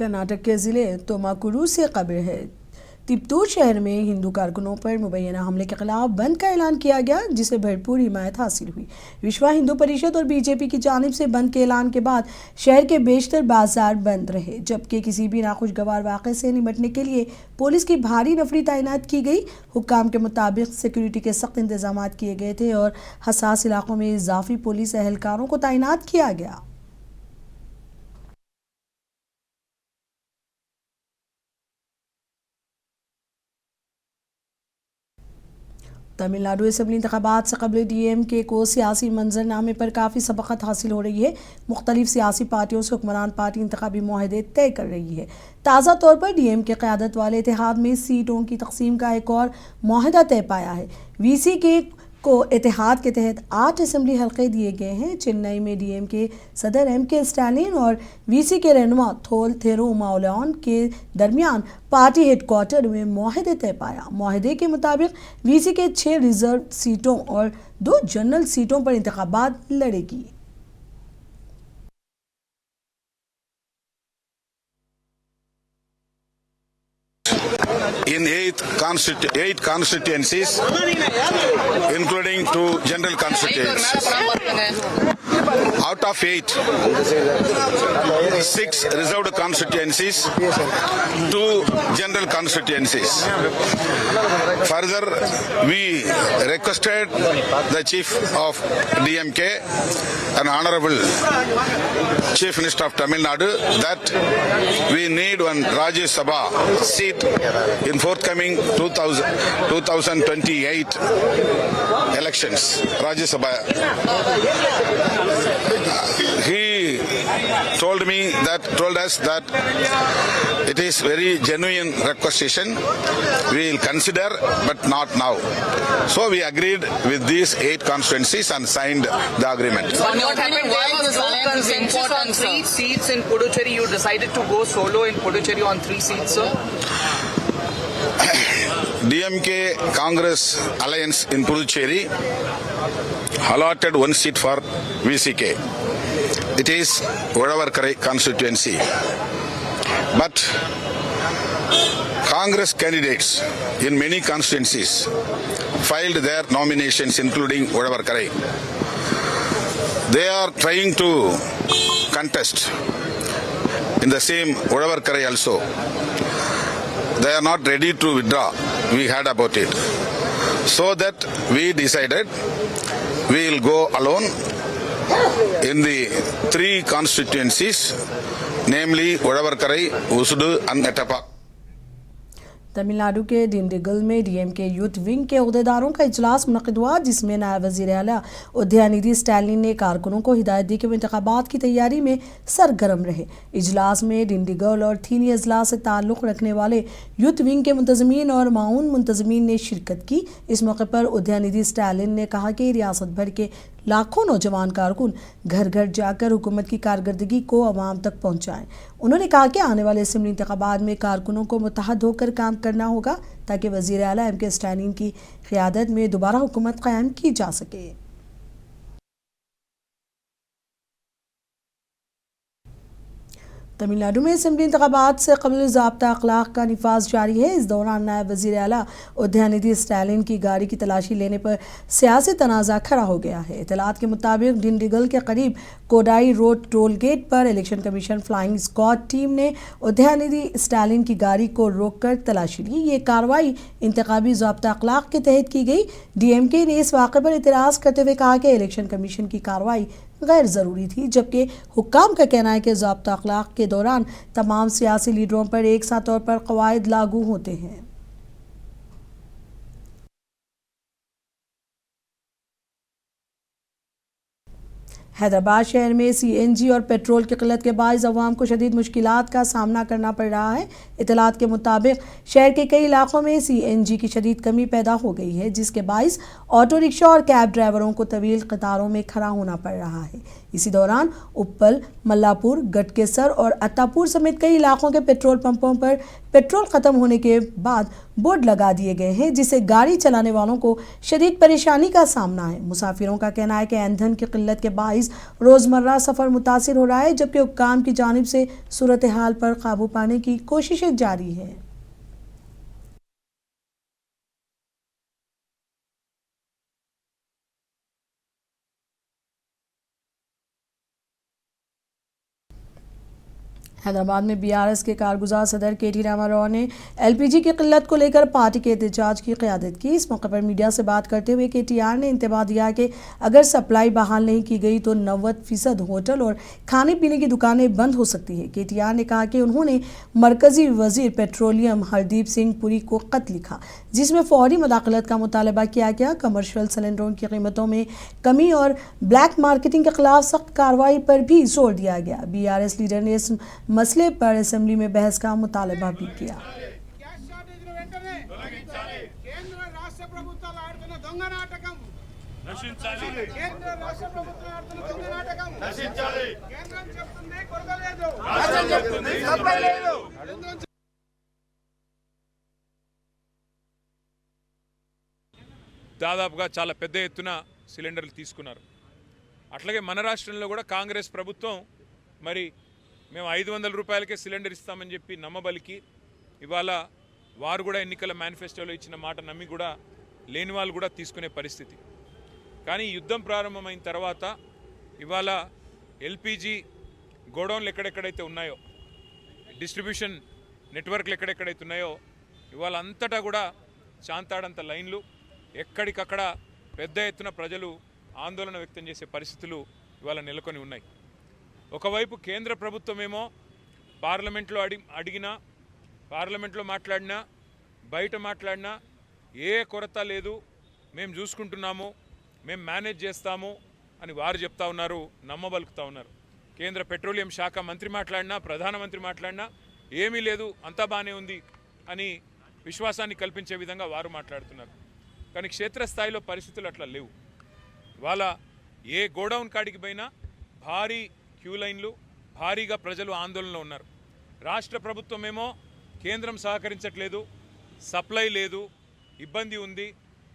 कर्नाटक के ज़िले तुमाकुरू से खबर है। तिप्तूर शहर में हिंदू कारकुनों पर मुबैना हमले के खिलाफ बंद का ऐलान किया गया, जिसे भरपूर हिमायत हासिल हुई। विश्व हिंदू परिषद और बीजेपी की जानिब से बंद के ऐलान के बाद शहर के बेशतर बाजार बंद रहे, जबकि किसी भी नाखुशगवार वाक़े से निपटने के लिए पुलिस की भारी नफरी तैनात की गई। हुक्काम के मुताबिक सिक्योरिटी के सख्त इंतजाम किए गए थे और हसास इलाकों में इजाफी पुलिस एहलकारों को तैनात किया गया। तमिलनाडु असेंबली इंतखाबात से कबल डीएमके को सियासी मंजरनामे पर काफ़ी सबकत हासिल हो रही है। मुख्तलिफ सियासी पार्टियों से हुक्मरान पार्टी इंतखाबी मुआहदे तय कर रही है। ताज़ा तौर पर डीएमके क़यादत वाले इत्तेहाद में सीटों की तकसीम का एक और मुआहदा तय पाया है। वीसीके को इत्तेहाद के तहत 8 असेंबली हल्के दिए गए हैं। चेन्नई में डीएमके सदर एमके स्टालिन और वीसीके रहनुमा थोल थिरुमावलोन के दरमियान पार्टी हेडक्वार्टर में मुआहदे तय पाया। मुआहदे के मुताबिक वीसीके 6 रिजर्व सीटों और 2 जनरल सीटों पर इंतखाबात लड़ेगी। In 8 constituencies, including 2 general constituencies. Out of 8, 6 reserved constituencies, 2 general constituencies. Further, we requested the Chief of DMK, an Honorable Chief Minister of Tamil Nadu, that we need one Rajya Sabha seat in forthcoming 2028 elections. Rajya Sabha. He told us that it is very genuine requisition. We will consider, but not now. So we agreed with these 8 constituencies and signed the agreement. What happened? Why was this consensus on 3 seats in Puducherry? You decided to go solo in Puducherry on 3 seats, sir? DMK Congress Alliance in Puducherry allotted 1 seat for VCK. It is Odavarakkarai constituency. But Congress candidates in many constituencies filed their nominations, including Odavarakkarai. They are trying to contest in the same Odavarakkarai also. They are not ready to withdraw. We heard about it. So that we decided we will go alone in the 3 constituencies, namely Odavarakkarai, Usudu and Etapa. Tamil Nadu के डिंडिगल में DMK youth wing के अहदेदारों का इजलास मुनक़िद हुआ, जिसमें नायब वज़ीर आला उदयनिधि स्टालिन ने कारकुनों को हिदायत दी कि वो इंतखाबात की तैयारी में सरगर्म रहे। इजलास में डिंडिगल और थीनी अजला से ताल्लुक़ रखने वाले यूथ विंग के मुंतज़मीन और माउन मुंतज़मीन ने शिरकत की। इस मौके पर उदयनिधि स्टालिन ने कहा कि रियासत भर के लाखों नौजवान कारकुन घर घर जाकर हुकूमत की कारकर्दगी को अवाम तक पहुँचाएँ। उन्होंने कहा कि आने वाले असेंबली इंतखाबात में कारकुनों को मुत्तहद होकर काम करना होगा, ताकि वज़ीर आला एमके स्टालिन की क़यादत में दोबारा हुकूमत कायम की जा सके। तमिलनाडु में असेंबली इंतखाबात से कबल ज़ाब्ता अखलाक का निफाज जारी है। इस दौरान नायब वज़ीर आला उदयनिधि स्टालिन की गाड़ी की तलाशी लेने पर सियासी तनाज़ा खड़ा हो गया है। इत्तलात के मुताबिक डिंडिगल के करीब कोडाई रोड टोल गेट पर election commission flying squad team ने उदयनिधि स्टालिन की गाड़ी को रोककर तलाशी ली। ये कार्रवाई इंतखाबी ज़ाब्ता अखलाक के तहत की गई। डीएमके ने इस वाक़े पर इतराज़ करते हुए कहा कि इलेक्शन कमीशन की कार्रवाई गैर ज़रूरी थी, जबकि हुक्काम का कहना है कि ज़ाब्ता अखलाक के दौरान तमाम सियासी लीडरों पर एक साथ तौर पर क़वायद लागू होते हैं। हैदराबाद शहर में सीएनजी और पेट्रोल की किल्लत के बायस अवाम को शदीद मुश्किलात का सामना करना पड़ रहा है। इत्तलात के मुताबिक शहर के कई इलाकों में सीएनजी की शदीद कमी पैदा हो गई है, जिसके बायस ऑटो रिक्शा और कैब ड्राइवरों को तवील कतारों में खड़ा होना पड़ रहा है। इसी दौरान उप्पल, मल्लापुर, गटकेसर और अत्तापुर समेत कई इलाकों के पेट्रोल पंपों पर पेट्रोल खत्म होने के बाद बोर्ड लगा दिए गए हैं, जिससे गाड़ी चलाने वालों को शदीद परेशानी का सामना है। मुसाफिरों का कहना है कि ईंधन की किल्लत के बाइस रोजमर्रा सफर मुतासिर हो रहा है, जबकि हुक्काम की जानिब से सूरत हाल पर काबू पाने की कोशिशें जारी है। हैदराबाद में बीआरएस के कारगुजार सदर केटी रामाराव ने एलपीजी की किल्लत को लेकर पार्टी के एहतजाज की क़यादत की। इस मौके पर मीडिया से बात करते हुए केटीआर ने इंतबाह दिया कि अगर सप्लाई बहाल नहीं की गई तो 90% होटल और खाने पीने की दुकानें बंद हो सकती है। केटीआर ने कहा कि उन्होंने मरकजी वजीर पेट्रोलियम हरदीप सिंह पुरी को खत लिखा, जिसमें फौरी मदाखलत का मुतालबा किया गया। कमर्शियल सिलेंडरों की कीमतों में कमी और ब्लैक मार्केटिंग के खिलाफ सख्त कार्रवाई पर भी जोर दिया गया। बीआरएस लीडर ने इस मसले पर असेंबली में बहस का मुतालबा भी किया। దాదాపుగా చాలా పెద్ద ఎత్తున సిలిండర్లు తీసుకున్నారు. అట్లాగే మన రాష్ట్రంలో కూడా కాంగ్రెస్ ప్రభుత్వం మరి మేము 500 రూపాయలకే సిలిండర్ ఇస్తామని చెప్పి నమ్మబలికి ఇవాళ వారు కూడా ఎన్నికల మేనిఫెస్టోలో ఇచ్చిన మాట నమ్మి కూడా లేని వాళ్ళు కూడా తీసుకునే పరిస్థితి. కానీ యుద్ధం ప్రారంభమైన తర్వాత ఇవాళ ఎల్పిజి గోడౌన్లు ఎక్కడెక్కడైతే ఉన్నాయో, డిస్ట్రిబ్యూషన్ నెట్వర్క్లు ఎక్కడెక్కడైతే ఉన్నాయో ఇవాళ అంతటా కూడా చాంతాడంత లైన్లు, ఎక్కడికక్కడ పెద్ద ఎత్తున ప్రజలు ఆందోళన వ్యక్తం చేసే పరిస్థితులు ఇవాళ నెలకొని ఉన్నాయి. ఒకవైపు కేంద్ర ప్రభుత్వమేమో పార్లమెంట్లో అడిగినా, పార్లమెంట్లో మాట్లాడినా, బయట మాట్లాడినా ఏ కొరత లేదు, మేము చూసుకుంటున్నాము, మేము మేనేజ్ చేస్తాము అని వారు చెప్తా ఉన్నారు, నమ్మబలుకుతా ఉన్నారు. కేంద్ర పెట్రోలియం శాఖ మంత్రి మాట్లాడినా, ప్రధానమంత్రి మాట్లాడినా ఏమీ లేదు, అంతా బాగానే ఉంది అని విశ్వాసాన్ని కల్పించే విధంగా వారు మాట్లాడుతున్నారు. కానీ క్షేత్రస్థాయిలో పరిస్థితులు అట్లా లేవు. ఇవాళ ఏ గోడౌన్ కాడికి పోయినా భారీ క్యూ లైన్లు, భారీగా ప్రజలు ఆందోళనలో ఉన్నారు. రాష్ట్ర ప్రభుత్వమేమో కేంద్రం సహకరించట్లేదు, సప్లై లేదు, ఇబ్బంది ఉంది,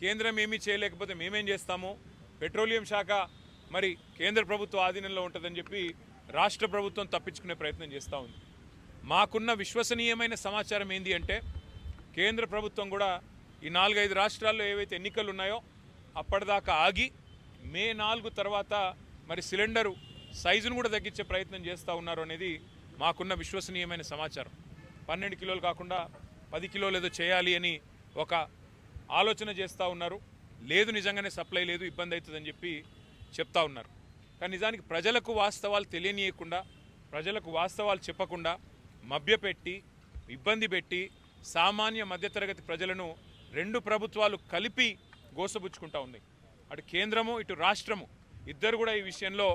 కేంద్రం ఏమీ చేయలేకపోతే మేమేం చేస్తాము, పెట్రోలియం శాఖ మరి కేంద్ర ప్రభుత్వ ఆధీనంలో ఉంటుందని చెప్పి రాష్ట్ర ప్రభుత్వం తప్పించుకునే ప్రయత్నం చేస్తూ ఉంది. మాకున్న విశ్వసనీయమైన సమాచారం ఏంది అంటే కేంద్ర ప్రభుత్వం కూడా ఈ 4-5 రాష్ట్రాల్లో ఏవైతే ఎన్నికలు ఉన్నాయో అప్పటిదాకా ఆగి మే 4 తర్వాత మరి సిలిండరు సైజును కూడా తగ్గించే ప్రయత్నం చేస్తూ ఉన్నారు అనేది మాకున్న విశ్వసనీయమైన సమాచారం. 12 కిలోలు కాకుండా 10 కిలోలు ఏదో చేయాలి అని ఒక ఆలోచన చేస్తూ ఉన్నారు. లేదు, నిజంగానే సప్లై లేదు, ఇబ్బంది అవుతుందని చెప్పి చెప్తా ఉన్నారు. కానీ నిజానికి ప్రజలకు వాస్తవాలు తెలియనీయకుండా, ప్రజలకు వాస్తవాలు చెప్పకుండా మభ్యపెట్టి, ఇబ్బంది పెట్టి సామాన్య మధ్యతరగతి ప్రజలను రెండు ప్రభుత్వాలు కలిపి గోసబుచ్చుకుంటా ఉన్నాయి. అటు కేంద్రము, ఇటు రాష్ట్రము ఇద్దరు కూడా ఈ విషయంలో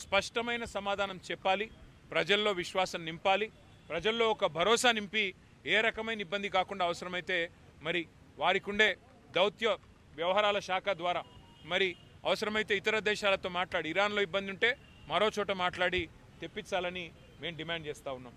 స్పష్టమైన సమాధానం చెప్పాలి, ప్రజల్లో విశ్వాసం నింపాలి, ప్రజల్లో ఒక భరోసా నింపి ఏ రకమైన ఇబ్బంది కాకుండా అవసరమైతే మరి వారికి ఉండే దౌత్య వ్యవహారాల శాఖ ద్వారా మరి అవసరమైతే ఇతర దేశాలతో మాట్లాడి, ఇరాన్లో ఇబ్బంది ఉంటే మరో చోట మాట్లాడి తెప్పించాలని మేము డిమాండ్ చేస్తూ ఉన్నాం.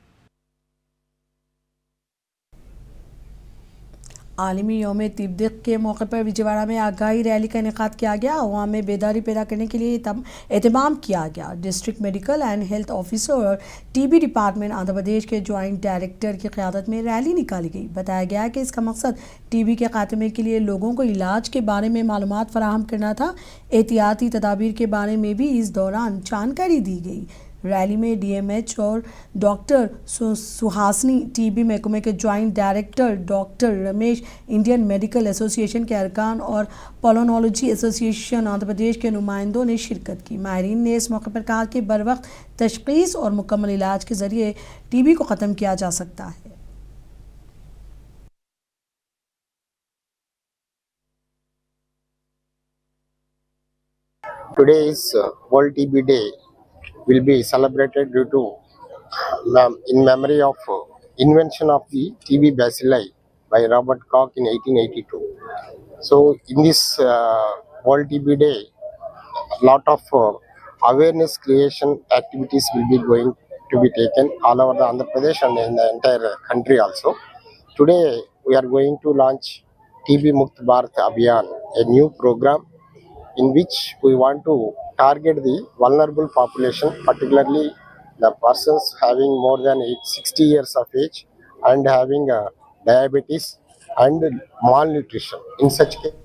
आलमी यौम तिब्बत के मौके पर विजयवाड़ा में आगाही रैली का इनेकाद किया गया। अवाम में बेदारी पैदा करने के लिए एहतमाम किया गया। District medical and health officer और टीबी डिपार्टमेंट आंध्र प्रदेश के ज्वाइंट डायरेक्टर की क़यादत में रैली निकाली गई। बताया गया कि इसका मकसद टीबी के खात्मे के लिए लोगों को इलाज के बारे में मालूमात फराहम करना था। एहतियाती तदाबीर के बारे में भी इस दौरान जानकारी दी गई। रैली में डीएमएच और डॉक्टर सुहासनी, टीबी महकमे के joint director doctor Ramesh, Indian medical association के अरकान और पल्मोनोलॉजी एसोसिएशन आंध्र प्रदेश के नुमाइंदों ने शिरकत की। माहिरीन ने इस मौके पर कहा कि बर वक्त तशख़ीस और मुकम्मल इलाज के ज़रिए टीबी को ख़त्म किया जा सकता है। Today is World TB Day. Will be celebrated due to in memory of invention of the TB bacilli by Robert Koch in 1882. So in this World TB Day, lot of awareness creation activities will be going to be taken all over the Andhra Pradesh and in the entire country also. Today we are going to launch TB Mukt Bharat Abhiyan, a new program in which we want to target the vulnerable population, particularly the persons having more than 60 years of age and having diabetes and malnutrition. In such case,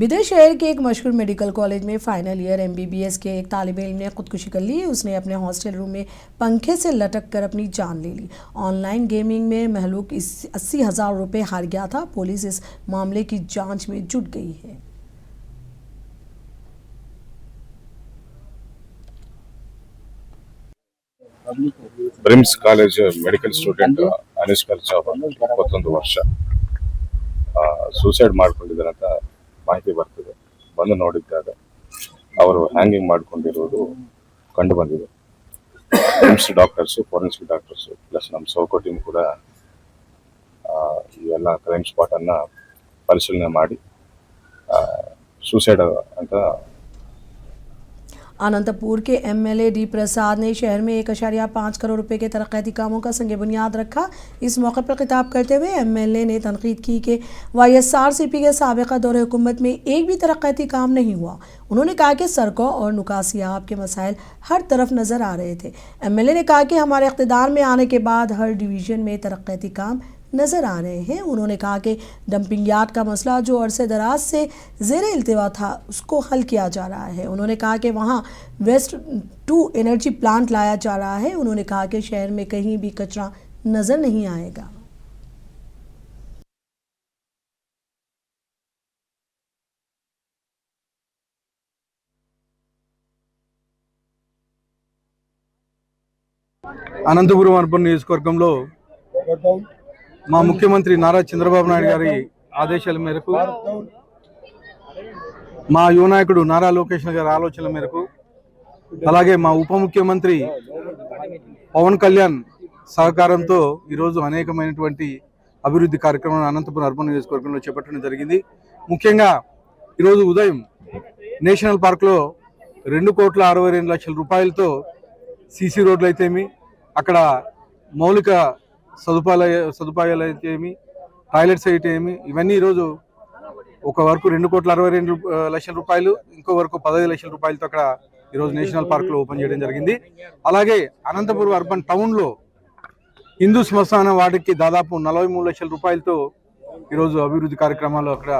Bidar शहर के एक मशहूर medical college में final year MBBS के एक तालिब इल्म ने खुदकुशी कर ली। उसने अपने हॉस्टल रूम में पंखे से लटक कर अपनी जान ले ली। ऑनलाइन गेमिंग में महलूक 80,000 रुपये हार गया था। पुलिस इस मामले की जांच में जुट गई है। BRIMS college medical student Aniskar Chauhan 21 ವರ್ಷ ಸೂಸೈಡ್ ಮಾಡ್ಕೊಂಡಿದ್ದಾರೆ ಅಂತ ಮಾಹಿತಿ ಬರ್ತಿದೆ. ಬಂದು ನೋಡಿದ್ದಾಗ ಅವರು ಹ್ಯಾಂಗಿಂಗ್ ಮಾಡ್ಕೊಂಡಿರೋದು ಕಂಡು ಬಂದಿದೆ. BRIMS doctors, forensic doctors plus ನಮ್ಮ ಸೌಕೋ ಟೀಮ್ ಕೂಡ ಈ ಎಲ್ಲ ಕ್ರೈಮ್ ಸ್ಪಾಟ್ ಅನ್ನ ಪರಿಶೀಲನೆ ಮಾಡಿ ಸೂಸೈಡ್ ಅಂತ। अनंतपुर के MLA डी प्रसाद ने शहर में 1.5 करोड़ रुपए के तरक्याती कामों का संग बुनियाद रखा। इस मौके पर खिताब करते हुए MLA ने तनकीद की कि YSRCP के साबिका दौरे हुकूमत में एक भी तरक्याती काम नहीं हुआ। उन्होंने कहा कि सड़कों और नुकासियाब के मसाइल हर तरफ नजर आ रहे थे। MLA ने कहा कि हमारे इख्तिदार में आने के बाद हर डिवीजन में तरक्याती काम नज़र आ रहे हैं। उन्होंने कहा कि डंपिंग यार्ड का मसला जो अरसे दराज से ज़ेर इल्तिवा था उसको हल किया जा रहा है। उन्होंने कहा कि वहाँ वेस्ट टू एनर्जी प्लांट लाया जा रहा है। उन्होंने कहा कि शहर में कहीं भी कचरा नज़र नहीं आएगा। అనంతపురం అర్బన్ నియోజకవర్గంలో మా ముఖ్యమంత్రి నారా చంద్రబాబు నాయుడు గారి ఆదేశాల మేరకు, మా యువ నాయకుడు నారా లోకేష్ గారి ఆలోచనల మేరకు, అలాగే మా ఉప ముఖ్యమంత్రి పవన్ కళ్యాణ్ సహకారంతో ఈరోజు అనేకమైనటువంటి అభివృద్ధి కార్యక్రమాలను అనంతపురం అర్బన్ నియోజకవర్గంలో చేపట్టడం జరిగింది. ముఖ్యంగా ఈరోజు ఉదయం నేషనల్ పార్క్లో 2,62,00,000 రూపాయలతో సీసీ రోడ్లు అయితేమి, అక్కడ మౌలిక సదుపాయాలు అయితేమి, టాయిలెట్స్ అయితేమి, ఇవన్నీ ఈరోజు ఒక వరకు 2,62,00,000 రూపాయలు, ఇంకో వరకు 15 లక్షల రూపాయలతో అక్కడ ఈరోజు నేషనల్ పార్క్లో ఓపెన్ చేయడం జరిగింది. అలాగే అనంతపురం అర్బన్ టౌన్లో హిందూ శ్మశాన వాటికి దాదాపు 43 లక్షల రూపాయలతో ఈరోజు అభివృద్ధి కార్యక్రమాలు అక్కడ